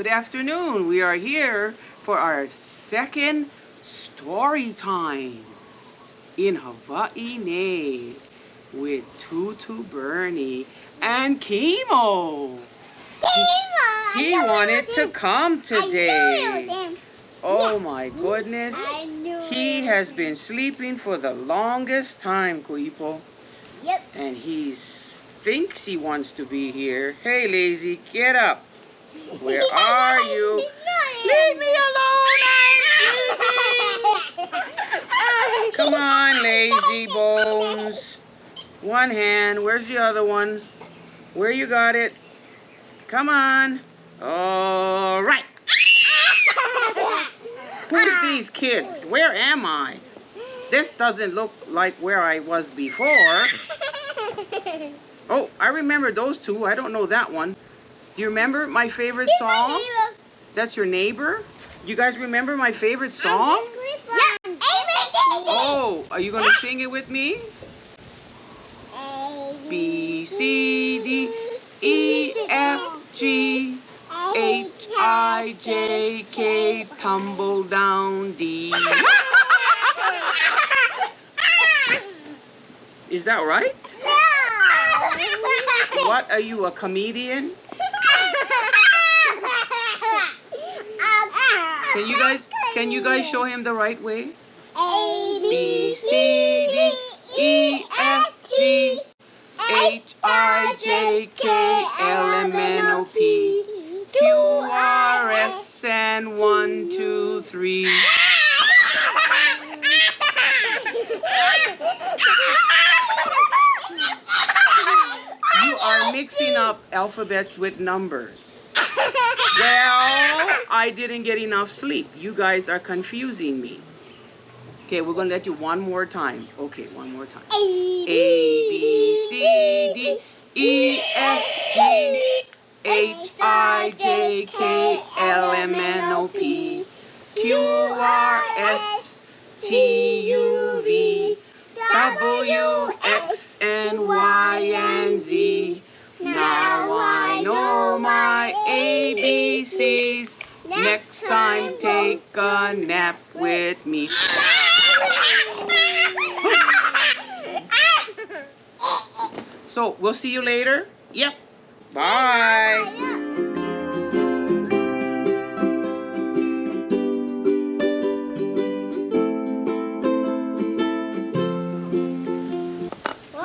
good afternoon. We are here for our second story time in Hawaii with Tutu Bernie and Kimo. He wanted to come today. Oh my goodness. He has been sleeping for the longest time, Kuipo. Yep. And he thinks he wants to be here. Hey, lazy, get up. Where are you? Leave me alone, I'm sleeping. Come on, lazy bones. One hand, where's the other one? Where you got it? Come on. All right. Who's these kids? Where am I? This doesn't look like where I was before. Oh, I remember those two. I don't know that one. Do you remember my favorite song? That's your neighbor? You guys remember my favorite song? Yeah. Oh, are you going to sing it with me? B, C, D, E, F, G, H, I, J, K, tumble down D. Is that right? What, are you, a comedian? Can you guys show him the right way? B, C, D, E, F, G, H, I, J, K, L, M, N, O, P, Q, R, S, and 1, 2, 3. You are mixing up alphabets with numbers. Well, I didn't get enough sleep. You guys are confusing me. Okay, we're going to let you one more time. Okay, one more time. A, B, C, D, E, F, G, H, I, J, K, L, M, N, O, P, Q, R, S, T, U, V, W, X, and Y, and Z. Now I know my ABCs. Next time, take a nap with me. So, we'll see you later. Yep. Bye.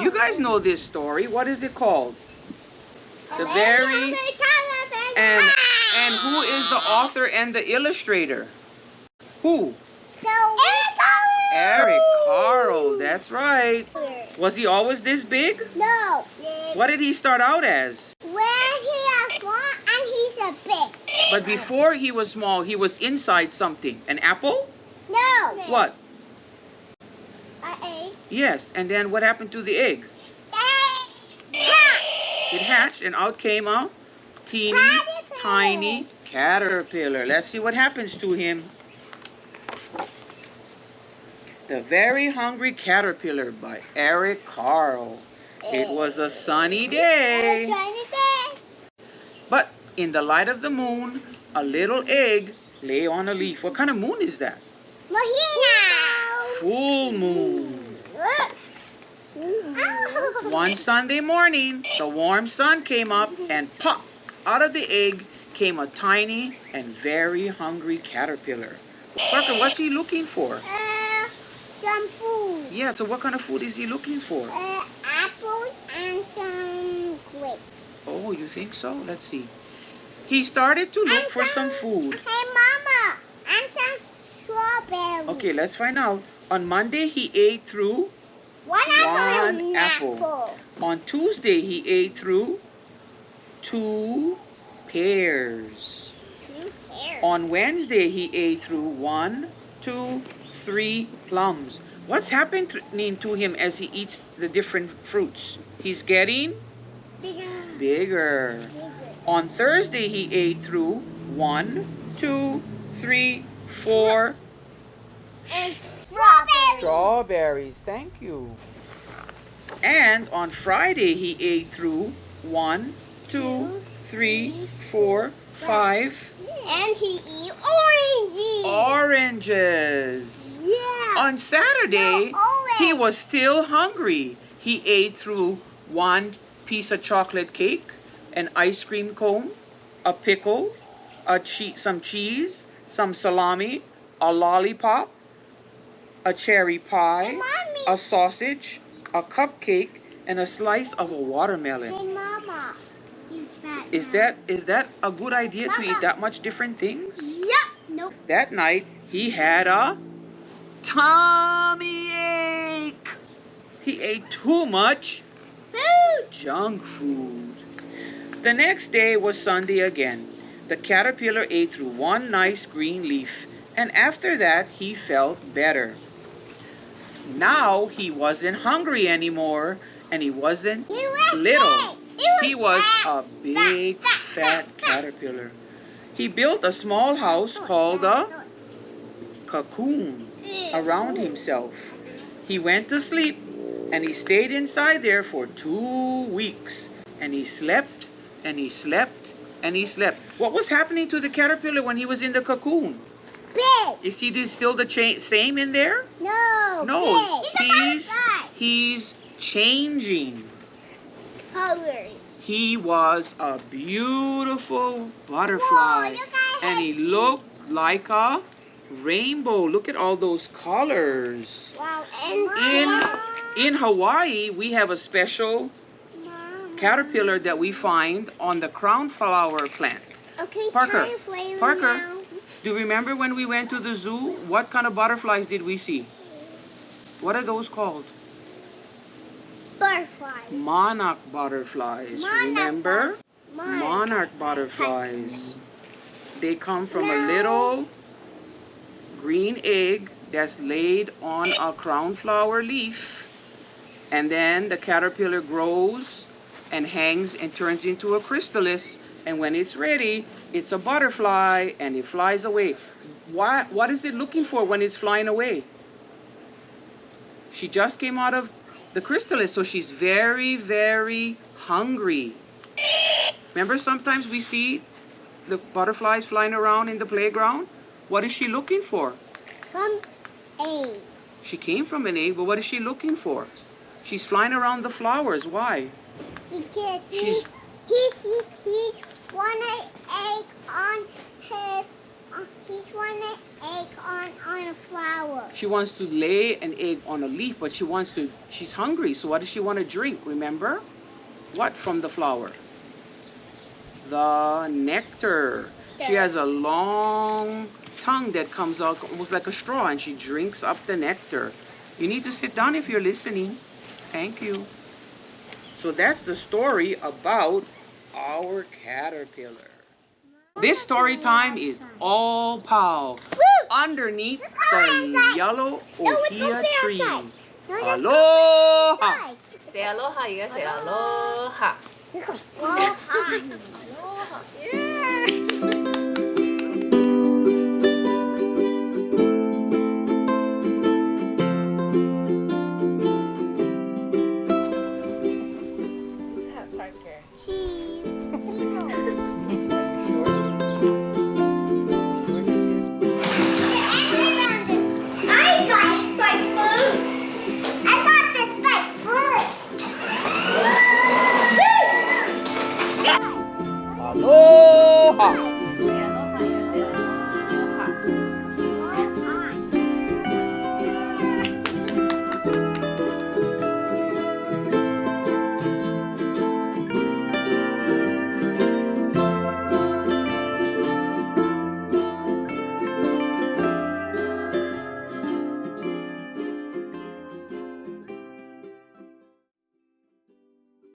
You guys know this story. What is it called? The very... And who is the author and the illustrator? Who? Eric Carle. That's right. Was he always this big? No. What did he start out as? Where he is small and he's a big. But before he was small, he was inside something. An apple? No. What? An egg. Yes. And then what happened to the egg? It hatched and out came a teeny, tiny caterpillar. Let's see what happens to him. The Very Hungry Caterpillar by Eric Carle. It was a sunny day. But in the light of the moon, a little egg lay on a leaf. What kind of moon is that? Full moon. One Sunday morning, the warm sun came up and pop! Out of the egg came a tiny and very hungry caterpillar. Parker, what's he looking for? Some food. Yeah, so what kind of food is he looking for? Apples and some grapes. Oh, you think so? Let's see. He started to look for some food. Hey, Mama, and some strawberries. Okay, let's find out. On Monday, he ate through one apple. On Tuesday, he ate through 2 pears. 2 pears. On Wednesday, he ate through 1, 2, 3 plums. What's happening to him as he eats the different fruits? He's getting bigger. On Thursday, he ate through 1, 2, 3, 4 And strawberries. Thank you. And on Friday, he ate through 1, 2, 3, 4, 5. And he eat oranges. Oranges. Yeah. On Saturday, No, orange. he was still hungry. He ate through 1 piece of chocolate cake, an ice cream cone, a pickle, some cheese, some salami, a lollipop, a cherry pie, Hey, Mommy. a sausage, a cupcake, and a slice of a watermelon. Hey, Mama. He's fat Is now. that a good idea to eat that much different things? Yep. Nope. That night, he had a tummy ache. He ate too much Food. junk food. The next day was Sunday again. The caterpillar ate through 1 nice green leaf, and after that, he felt better. Now he wasn't hungry anymore, and he wasn't He was little. big. He was fat. a big, fat caterpillar. He built a small house called a cocoon around himself. He went to sleep, and he stayed inside there for 2 weeks. And he slept, and he slept, and he slept. What was happening to the caterpillar when he was in the cocoon? Big. Is he still the same in there? No. No, Big. he's changing. Colors. He was a beautiful butterfly, Whoa, look at and he him. looked like a rainbow. Look at all those colors. Wow. And In Hawaii, we have a special Mama. caterpillar that we find on the crown flower plant. Okay, Parker, time flavor Parker. now. Do you remember when we went to the zoo? What kind of butterflies did we see? What are those called? Butterfly. Monarch butterflies. Monarch Remember? Monarch. Monarch butterflies. They come from a No. little green egg that's laid on a crown flower leaf. And then the caterpillar grows and hangs and turns into a chrysalis. And when it's ready, it's a butterfly and it flies away. What is it looking for when it's flying away? She just came out of the chrysalis, so she's very, very hungry. Remember, sometimes we see the butterflies flying around in the playground? What is she looking for? From A. She came from an egg, but what is she looking for? She's flying around the flowers. Why? Because She's- he's one egg on his. He's one egg on a flower. She wants to lay an egg on a leaf, but she's hungry, so what does she want to drink, remember? What from the flower? The nectar. She has a long tongue that comes out almost like a straw, and she drinks up the nectar. You need to sit down if you're listening. Thank you. So that's the story about our caterpillar. This story time is all pow underneath the yellow ohia tree. Aloha! Say aloha, you guys say aloha. Aloha. Parker. Aloha!